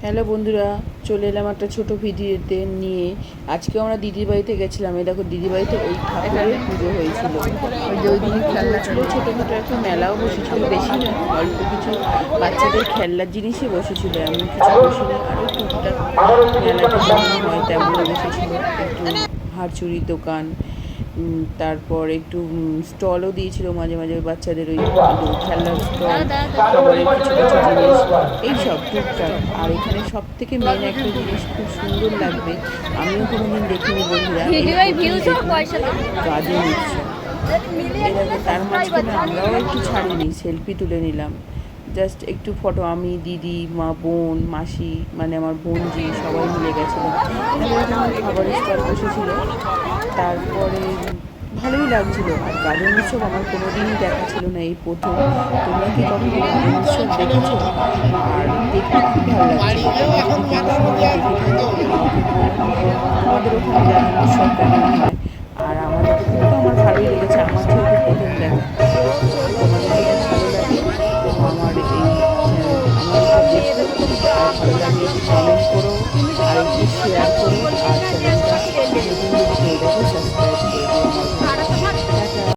Hello বন্ধুরা, চলে এলাম একটা ছোটো ভিডিওতে নিয়ে। আজকে আমরা দিদির বাড়িতে গেছিলাম। এই দেখো, দিদির বাড়িতে ওই ঠাকুরের পুজো হয়েছিল। ওই যে ওই দিনে পুজো হয়েছিল, ছোটোখাটো একটা মেলাও বসেছিল, বেশি না, অল্প কিছু বাচ্চাদের খেলনার জিনিসই বসেছিল, এমন কিছু বসেনি। আর ওই টুকটাক মেলাতে যেমন হয় তেমনও বসেছিল, একটু হাড়চুরির দোকান, তারপর একটু স্টলও দিয়েছিল মাঝে মাঝে বাচ্চাদের, ওই খেলনার স্টল, খাবারের কিছু কিছু জিনিস, এইসব টুকটাক। আর এখানে সব থেকে মেন একটা জিনিস খুব সুন্দর লাগবে, আমিও কোনোদিন দেখিনি বন্ধুরা, গাজন উৎসব। এই দেখো, তার মাঝখানে আমরাও একটু ছাড়িনি, সেলফি তুলে নিলাম, জাস্ট একটু ফটো। আমি, দিদি, মা, বোন, মাসি, মানে আমার বোনজি, সবাই মিলে গেছিলাম। খাবারের স্টল বসেছিল, তারপরে ভালোই লাগছিল। আর গাজন উৎসব আমার কোনো দিনই দেখা ছিল না, এই প্রথম। তোমরা কি কখনো গাজন উৎসব দেখেছো? আর দেখতে খুব ভালো লাগছিল। তোমরা যদি কোনো সময় দেখে থাকো আমাকে তোমাদের ওখানে গাজন উৎসব কেমন হয়। আর আমাদের এখানে তো আমার ভালোই লেগেছে, আমার যেহেতু প্রথম দেখা। তোমাদের যদি ভালো লাগে তো আমার এটা দেখো, আর ভালো লাগলে একটু কমেন্ট করো, আর একটু শেয়ার করো।